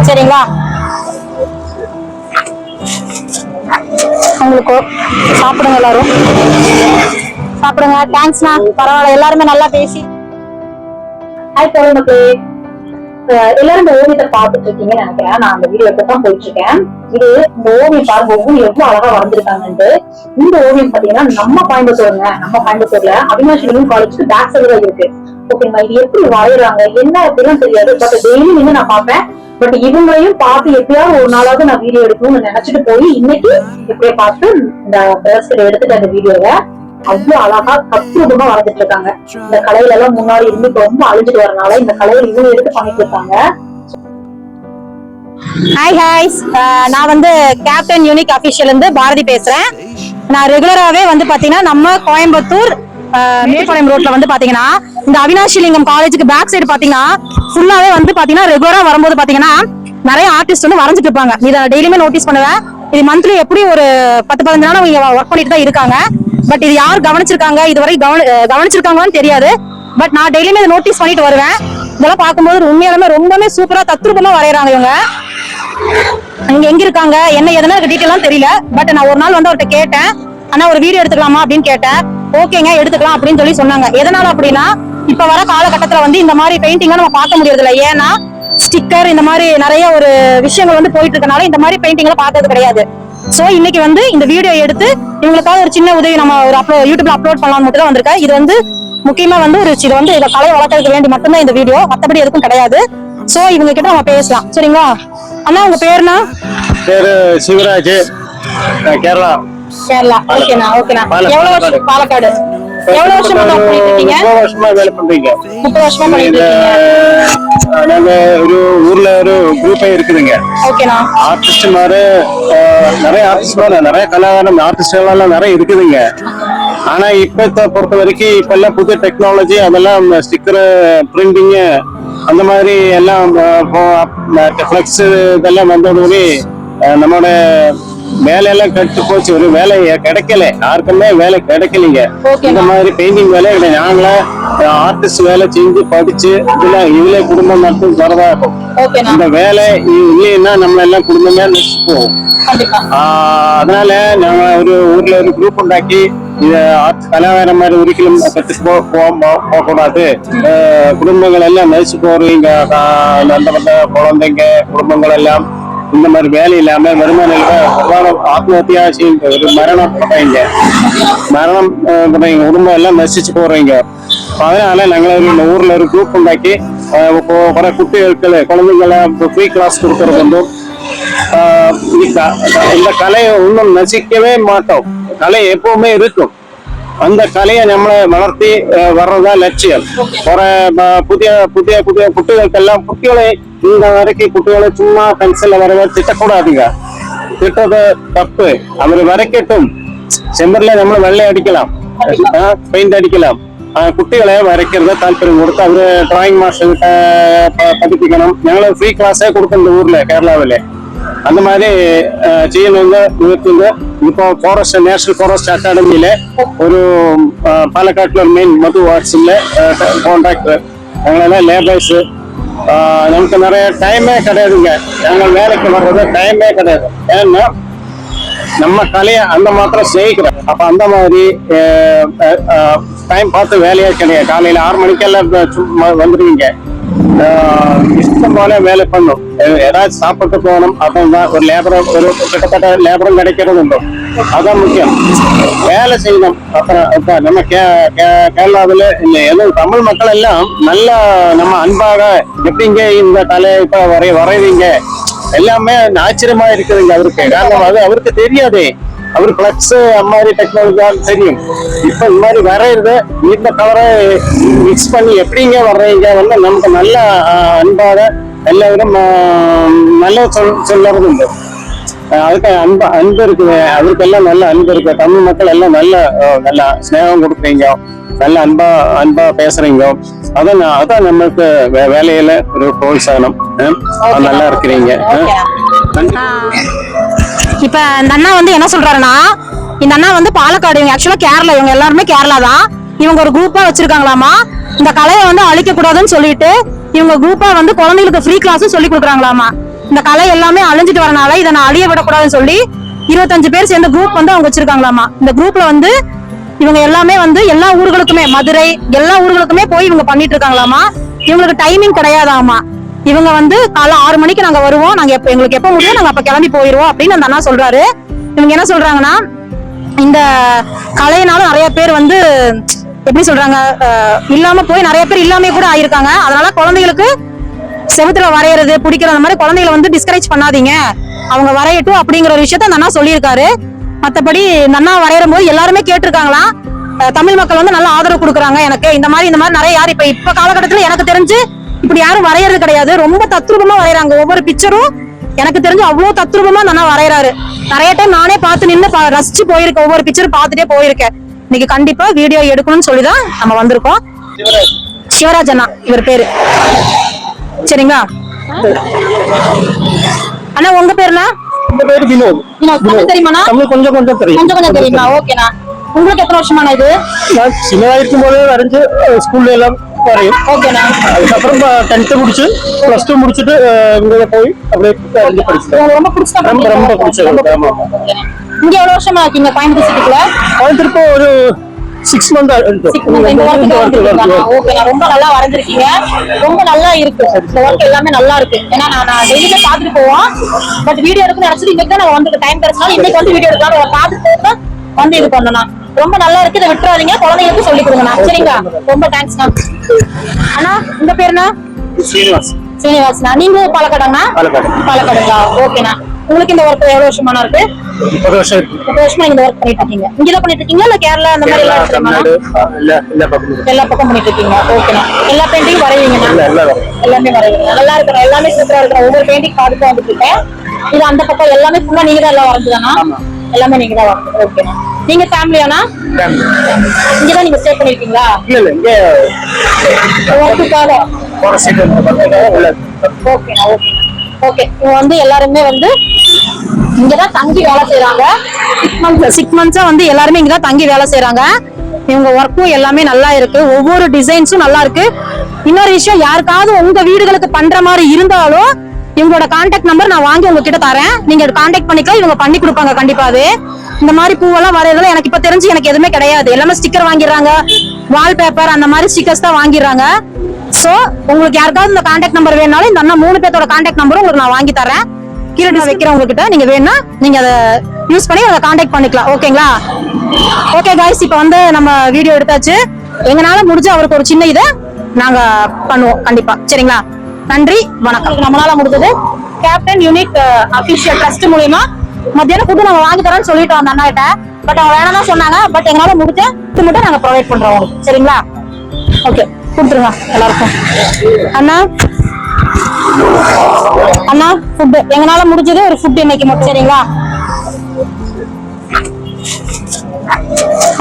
சரிங்களா? உங்களுக்கு சாப்பிடுங்க, எல்லாரும் சாப்பிடுங்க. தேங்க்ஸ்ண்ணா, பரவாயில்ல, எல்லாருமே நல்லா பேசி. ஹாய் பொழுதுக்கு எல்லாரும் இந்த ஓவியத்தை பார்த்துட்டு இருக்கீங்கன்னு நினைக்கிறேன். நான் அந்த வீடியோ தான் போயிட்டு இருக்கேன். இது இந்த ஓவியம் பாருங்க, ஒவ்வொரு எவ்வளவு அழகா வரைஞ்சிருக்காங்கன்ட்டு. இந்த ஓவியம் பாத்தீங்கன்னா நம்ம கோயம்புத்தூர்ல அவினாஷி காலேஜுக்கு பேக் சைடு இருக்கு. ஓகேங்களா? இது எப்படி வரையறாங்க என்ன அப்படிலாம் தெரியாது. பட் டெய்லி நின்று நான் பார்ப்பேன். பட் இவங்களையும் பார்த்து எப்படியாவது ஒரு நாளாவது நான் வீடியோ எடுக்கணும்னு நினைச்சிட்டு போய் இன்னைக்கு எப்படியே பார்த்து இந்த பேஸ்கெட் எடுத்துட்டு அந்த வீடியோவை அவ்வளவு அழகா தத்ரூபமா வரைஞ்சிட்டு இருக்காங்க. இந்த கலையில எல்லாம் முன்னாடி இருந்து ரொம்ப அழிஞ்சிட்டு வரனால இந்த கலையில இவங்க எடுத்து பண்ணிட்டு இருக்காங்க. ஹாய், நான் வந்து கேப்டன் யூனிக் அபிஷியல் இருந்து பாரதி பேசுறேன். நான் ரெகுலராவே வந்து பாத்தீங்கன்னா நம்ம கோயம்புத்தூர் மேல்பாளையம் ரோட்ல வந்து பாத்தீங்கன்னா இந்த அவினாஷி லிங்கம் காலேஜுக்கு பேக் சைடு பாத்தீங்கன்னா ஃபுல்லாவே வந்து பாத்தீங்கன்னா ரெகுலரா வரும்போது பாத்தீங்கன்னா நிறைய ஆர்டிஸ்ட் வந்து வரைஞ்சிட்டு இருப்பாங்க. இதை டெய்லியுமே நோட்டீஸ் பண்ணுவேன். இது மந்த்லி எப்படி ஒரு 10-15 நாள் அவங்க ஒர்க் பண்ணிட்டு தான் இருக்காங்க. பட் இது யார் கவனிச்சிருக்காங்க, இதுவரை கவனிச்சிருக்காங்கன்னு தெரியாது. பட் நான் டெய்லியுமே இதை நோட்டீஸ் பண்ணிட்டு வருவேன். இதெல்லாம் பார்க்கும்போது உண்மையாலுமே ரொம்பவே சூப்பரா தத்ரூபமா வரையறாங்க இவங்க. இங்க எங்க இருக்காங்க என்ன எதனா டீட்டெயிலாம் தெரியல. பட் நான் ஒரு நாள் வந்து அவர்கிட்ட கேட்டேன், ஆனா ஒரு வீடியோ எடுத்துக்கலாமா அப்படின்னு கேட்டேன். ஓகேங்க எடுத்துக்கலாம் அப்படின்னு சொல்லி சொன்னாங்க. எதனால அப்படின்னா இப்ப வர காலகட்டத்துல வந்து இந்த மாதிரி பெயிண்டிங்கா நம்ம பார்க்க முடியறது இல்லை. ஏன்னா ஸ்டிக்கர் இந்த மாதிரி நிறைய ஒரு விஷயங்கள் வந்து போயிட்டு இருக்கனால இந்த மாதிரி பெயிண்டிங்ல பார்த்தது கிடையாது. சோ இன்னைக்கு வந்து இந்த வீடியோ எடுத்து இவங்களுக்காக ஒரு சின்ன உதவி நம்ம ஒரு யூடியூப்ல அப்லோட் பண்ணலாம் மட்டும் தான் வந்திருக்கேன். இது வந்து முக்கியமா வந்து இது வந்து கலை வளர்க்கறதுக்கு வேண்டி மட்டும்தான் இந்த வீடியோ, மத்தபடி எதுக்கும் கிடையாது. சோ இவங்க கிட்ட நம்ம பேசலாம். சரிங்களா அண்ணா? உங்க பேருனா? பேரு சிவராஜ், கேரளா. ஓகேண்ணா. எவ்வளவு வருஷம்? பாலக்காடு. எவ்வளவு வருஷமா பண்ணிட்டு இருக்கீங்க? 30 வருஷமா வேலை பண்றீங்க. 30 வருஷமா பண்ணிட்டு இருக்கீங்க. நாங்க ஒரு ஊர்ல ஒரு குரூப்பே இருக்குதுங்க. ஓகேண்ணா. ஆர்டிஸ்ட் மாதிரி நிறைய ஆர்டிஸ்ட் நிறைய கலாகாரம் ஆர்டிஸ்ட் எல்லாம் நிறைய இருக்குதுங்க. ஆனா இப்ப பொறுத்த வரைக்கும் இப்ப எல்லாம் புது டெக்னாலஜி அதெல்லாம் ஸ்டிக்கர் பிரிண்டிங் அந்த மாதிரி எல்லாம் ஃபிளக்ஸ் இதெல்லாம் வந்தோடனே நம்மளோட வேலையெல்லாம் கட்டு போச்சு. ஒரு வேலை கிடைக்கல, யாருக்குமே வேலை கிடைக்கலைங்க. இந்த மாதிரி பெயிண்டிங் வேலை கிடையாது. நாங்களே ஆர்டிஸ்ட் வேலை செஞ்சு படிச்சு இதுல குடும்பம் நடத்தி வரதா இருக்கும். இந்த வேலை இல்லைன்னா நம்ம எல்லாம் குடும்பமே நடிச்சு போவோம். அதனால நாங்க ஒரு ஊர்ல ஒரு குரூப் உண்டாக்கி இத கலாவேற மாதிரி உரிக்கலும் கத்துட்டு போக கூடாது. குடும்பங்கள் எல்லாம் நடிச்சு போறீங்க. அந்த குழந்தைங்க குடும்பங்கள் எல்லாம் இந்த மாதிரி வேலை இல்லாம வருமானம் ஆத்மஹத்தியா ஒரு மரணம் குடும்பம் எல்லாம் நசிச்சு போறீங்க. அதனால நாங்கள ஊர்ல ஒரு குரூப் உண்டாக்கி குட்டிகளுக்கு குழந்தைங்களை ஃப்ரீ கிளாஸ் கொடுக்கறது வந்து இந்த கலையை இன்னும் நசிக்கவே மாட்டோம். கலை எப்பவுமே இருக்கும். அந்த கலையை நம்மளை வளர்த்தி வர்றதா லட்சியம். புதிய புதிய புதிய குட்டிகளுக்கெல்லாம் குட்டிகளை இந்த வரைக்கும் குட்டிகளை சும்மா பென்சில்ல வர திட்டக்கூடாதுங்க. திட்டது தப்பு. அவர் வரைக்கட்டும். செம்பர்ல நம்மள வெள்ளை அடிக்கலாம், பெயிண்ட் அடிக்கலாம். குட்டிகளை வரைக்கிறத தாற்பயம் கொடுத்து அவரு டிராயிங் மாஸ்டர் படிப்பிக்கணும். ഞങ്ങള് ஃப்ரீ கிளாஸே கொடுக்கணும் ஊர்ல கேரளாவில. அந்த மாதிரி செய்யணுங்க. இப்போ ஃபாரஸ்ட் நேஷனல் ஃபாரஸ்ட் அகாடமியில ஒரு பாலக்காட்டுல ஒரு மெயின் மது வாட்ஸ்ல கான்ட்ராக்டர் ഞങ്ങളெல்லாம் லேபர்ஸ். நமக்கு நிறைய டைமே கிடையாதுங்க. நாங்கள் வேலைக்கு வர்றது டைமே கிடையாது. ஏன்னா நம்ம கலையை அந்த மாத்திரம் செய்கிறோம். அப்ப அந்த மாதிரி டைம் பார்த்து வேலையே கிடையாது. காலையில 6 மணிக்கெல்லாம் வந்துடுவீங்க. இஷ்டம் போல வேலை பண்ணும். ஏதாச்சும் சாப்பிட்டு போகணும். அதான் ஒரு லேபரும் கிட்டத்தட்ட லேபரும் கிடைக்கிறது உண்டு. அதான் முக்கியம். வேலை செய்யணும். அப்புறம் நம்ம கேரளாவில் எதுவும் தமிழ் மக்கள் எல்லாம் நல்லா நம்ம அன்பாக எப்படிங்க இந்த கலை இப்ப வரைவீங்க எல்லாமே ஆச்சரியமா இருக்குதுங்க அவருக்கு. காரணம் அது அவருக்கு தெரியாதே. அவர் பிளக்ஸ் மாதிரி டெக்னாலஜி தெரியும். இப்ப இந்த மாதிரி வரையிறது இந்த கலரை மிக்ஸ் பண்ணி எப்படிங்க வர்றீங்க வந்து நமக்கு நல்ல அன்பாக எல்லாரும் நல்ல சொல்றது உண்டு. அதுக்கு அன்பு இருக்குது. அவருக்கெல்லாம் நல்ல அன்பு இருக்கு. தமிழ் மக்கள் எல்லாம் நல்ல ஸ்நேகம் கொடுக்குறீங்க, நல்ல அன்பா பேசுறீங்க. அதான் நம்மளுக்கு வேலையில ஒரு புரோத்சாகனம். நல்லா இருக்கிறீங்க. இப்ப இந்த அண்ணா வந்து என்ன சொல்றாருன்னா, இந்த அண்ணா வந்து பாலக்காடு, இவங்க ஆக்சுவலா கேரளா, இவங்க எல்லாருமே கேரளா தான். இவங்க ஒரு குரூப்பா வச்சிருக்காங்களாமா. இந்த கலையை வந்து அழிக்க கூடாதுன்னு சொல்லிட்டு இவங்க குரூப்பா வந்து குழந்தைகளுக்கு ஃப்ரீ கிளாஸும் சொல்லி கொடுக்குறாங்களாமா. இந்த கலை எல்லாமே அழிஞ்சிட்டு வரனால இதை நான் அழிய விடக்கூடாதுன்னு சொல்லி 25 பேர் சேர்ந்த குரூப் வந்து அவங்க வச்சிருக்காங்களாமா. இந்த குரூப்ல வந்து இவங்க எல்லாமே வந்து எல்லா ஊர்களுக்குமே, மதுரை எல்லா ஊர்களுக்குமே போய் இவங்க பண்ணிட்டு இருக்காங்களாமா. இவங்களுக்கு டைமிங் கிடையாதாமா. இவங்க வந்து காலை 6 மணிக்கு நாங்க வருவோம், நாங்க எங்களுக்கு எப்ப முடியும் நாங்க அப்ப கிளம்பி போயிருவோம் அப்படின்னு அந்த அண்ணா சொல்றாரு. இவங்க என்ன சொல்றாங்கன்னா, இந்த கலையினால நிறைய பேர் வந்து எப்படி சொல்றாங்க, இல்லாம போய் நிறைய பேர் இல்லாம கூட ஆயிருக்காங்க. அதனால குழந்தைகளுக்கு செவுத்துல வரையறது பிடிக்கிற அந்த மாதிரி குழந்தைகளை வந்து டிஸ்கரேஜ் பண்ணாதீங்க, அவங்க வரையட்டும் அப்படிங்கிற ஒரு விஷயத்த அந்த அண்ணா சொல்லியிருக்காரு. மத்தபடி இந்த அண்ணா வரையும் போது எல்லாருமே கேட்டிருக்காங்களாம், தமிழ் மக்கள் வந்து நல்ல ஆதரவு கொடுக்குறாங்க எனக்கு. இந்த மாதிரி நிறைய யார் இப்ப காலகட்டத்துல எனக்கு தெரிஞ்சு இப்படி யாரும் வரையறது கிடையாது. ரொம்ப தத்ரூபமா வரையறாங்க. ஒவ்வொரு பிக்சரும் எனக்கு தெரிஞ்சு அவ்வளவு தத்ரூபமா நல்லா வரையறாரு. நிறைய டைம் நானே பார்த்து நின்று ரசிச்சு போயிருக்கேன், ஒவ்வொரு பிக்சரும் பார்த்துட்டே போயிருக்கேன். இன்னைக்கு கண்டிப்பா வீடியோ எடுக்கணும்னு சொல்லிதான் நம்ம வந்திருக்கோம். சிவராஜ் அண்ணா இவர் பேரு. சரிங்களா அண்ணா, உங்க பேருனா? இந்த பேரு வினோத். தெரியுமாண்ணா? கொஞ்சம் கொஞ்சம் தெரியும். கொஞ்சம் கொஞ்சம் தெரியுமா? ஓகேண்ணா. உங்களுக்கு எத்தனை வருஷமான இது? நான் சின்னதா இருக்கும் போதே வரைஞ்சு ஸ்கூல்ல எல்லாம் வரையும். ஓகேண்ணா. அதுக்கப்புறம் 10th முடிச்சு +2 முடிச்சுட்டு இங்க போய் அப்படியே வரைஞ்சு படிச்சேன். ரொம்ப பிடிச்ச ரொம்ப பிடிச்சது. ஆமா. இங்க எவ்வளவு வருஷமா இருக்கீங்க கோயம்புத்தூர் சிட்டிக்குள்ள? கோயம்புத்தூருக்கு ஒரு 6 months ஓகேண்ணா. ரொம்ப நல்லா வரைஞ்சிருக்கீங்க, ரொம்ப நல்லா இருக்கு. இந்த ஒர்க் எல்லாமே நல்லா இருக்கு. ஏன்னா நான் டெய்லியுமே பார்த்துட்டு போவோம், பட் வீடியோ எடுக்கணும்னு நினைச்சது இன்னைக்கு தான் நான் வந்துட்டு டைம் கிடைச்சனால இன்னைக்கு வந்து வீடியோ எடுக்கலாம் பார்த்துட்டு வந்து இது பண்ணணும். ரொம்ப நல்லா இருக்கு, இதை விட்டுறாதீங்க, குழந்தைங்களுக்கு சொல்லி கொடுங்கண்ணா. சரிங்களா? ரொம்ப தேங்க்ஸ்ண்ணா. அண்ணா உங்க பேருண்ணா? ஸ்ரீனிவாஸ். ஸ்ரீனிவாஸ்ண்ணா. நீங்க பாலக்காடுங்களா? பாலக்காடுங்களா? ஓகேண்ணா. உங்களுக்கு இந்த ஒர்க் எவ்வளவு வருஷமான இருக்கு? 30 வருஷம். 30 வருஷமா இந்த ஒர்க் பண்ணிட்டு இருக்கீங்க? இங்கதான் பண்ணிட்டு இருக்கீங்களா இல்ல கேரளா அந்த மாதிரி எல்லாம் தமிழ்நாடு எல்லா பக்கம் பண்ணிட்டு இருக்கீங்க? ஓகேண்ணா. எல்லா பெயிண்டிங் வரைவீங்கண்ணா? எல்லாமே வரைவீங்க. நல்லா இருக்கிற எல்லாமே சூப்பரா இருக்கிற ஒவ்வொரு பெயிண்டிங் பார்த்துட்டு வந்துட்டு இருக்கேன். இது அந்த பக்கம் எல்லாமே ஃபுல்லா நீங்க தான் எல்லாம் வரைஞ்சுதானா? எல்லாமே நீங்க தான் வரைஞ்சது. ஓகேண்ணா. நீங்க ஃபேமிலியானா? இங்கதான் நீங்க ஸ்டே பண்ணிருக்கீங்களா? இல்ல இங்க ஒர்க்குக்காக. ஓகேண்ணா. ஓகே. இவங்க வந்து எல்லாருமே வந்து இங்கதான் தங்கி வேலை செய்யறாங்க. 6 months வந்து எல்லாருமே இங்கதான் தங்கி வேலை செய்யறாங்க. இவங்க ஒர்க்கும் எல்லாமே நல்லா இருக்கு, ஒவ்வொரு டிசைன்ஸும் நல்லா இருக்கு. இன்னொரு விஷயம், யாருக்காவது உங்க வீடுகளுக்கு பண்ற மாதிரி இருந்தாலும் இவங்களோட கான்டாக்ட் நம்பர் நான் வாங்கி உங்ககிட்ட தரேன், நீங்க கான்டாக்ட் பண்ணிக்கலாம், இவங்க பண்ணி கொடுப்பாங்க கண்டிப்பாவே. இந்த மாதிரி பூவெல்லாம் வரையறதுல எனக்கு இப்ப தெரிஞ்சு எனக்கு எதுவுமே கிடையாது. எல்லாமே ஸ்டிக்கர் வாங்கிடுறாங்க, வால்பேப்பர் அந்த மாதிரி ஸ்டிக்கர்ஸ் தான் வாங்கிடுறாங்க. சோ உங்களுக்கு யாருக்காவது இந்த கான்டாக்ட் நம்பர் வேணாலும் இந்த அண்ணா 3 பேரோட கான்டாக்ட் நம்பரும் உங்களுக்கு நான் வாங்கி தரேன், கீழே நான் வைக்கிறேன். உங்ககிட்ட நீங்க வேணா நீங்க அதை யூஸ் பண்ணி அதை கான்டாக்ட் பண்ணிக்கலாம். ஓகேங்களா? ஓகே காய்ஸ், இப்ப வந்து நம்ம வீடியோ எடுத்தாச்சு. எங்கனால முடிஞ்ச அவருக்கு ஒரு சின்ன இதை நாங்க பண்ணுவோம் கண்டிப்பா. சரிங்களா? நன்றி, வணக்கம். நம்மளால முடிஞ்சது கேப்டன் யூனிக் அபிஷியல் ட்ரஸ்ட் மூலியமா மத்தியானம் ஃபுட்டு நாங்க வாங்கி தரோம்னு சொல்லிட்டோம் அந்த அண்ணா கிட்ட. பட் அவங்க வேணாம் சொன்னாங்க. பட் எங்களால முடிஞ்ச ஃபுட் மட்டும் நாங்க ப்ரொவைட் பண்றோம் உங்களுக்கு. சரிங்களா? ஓகே, கொடுத்துருங்க எல்லாருக்கும். அண்ணா அண்ணா ஃபுட் எங்களால முடிஞ்சது ஒரு ஃபுட் இன்னைக்கு மட்டும். சரிங்களா?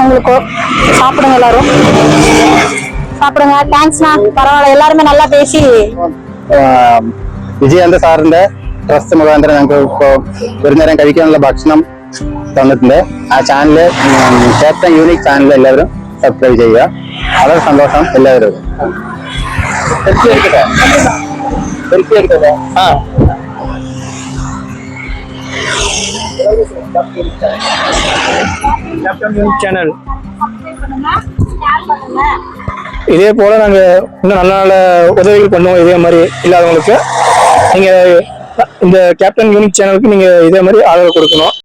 உங்களுக்கு சாப்பிடுங்க, எல்லாரும் சாப்பிடுங்க. தேங்க்ஸ்ண்ணா, பரவாயில்ல, எல்லாருமே நல்லா പേശി. വിജയാനന്ദ സാറിന്റെ ട്രസ്റ്റ് മുഖാന്തരം ഞങ്ങൾക്ക് ഇപ്പോൾ ഒരു നേരം കഴിക്കാനുള്ള ഭക്ഷണം തന്നിട്ടുണ്ട്. ആ ചാനല് ക്യാപ്റ്റൻ യൂണിക് ചാനൽ എല്ലാവരും സബ്സ്ക്രൈബ് ചെയ്യുക. വളരെ സന്തോഷം എല്ലാവരും. சேனல் இதே போல நாங்க இன்னும் நல்ல நல்ல உதவிகள் பண்ணுவோம். இதே மாதிரி இல்லாதவங்களுக்கு நீங்க இந்த கேப்டன் யூனிக் சேனலுக்கு நீங்க இதே மாதிரி ஆதரவு கொடுக்கணும்.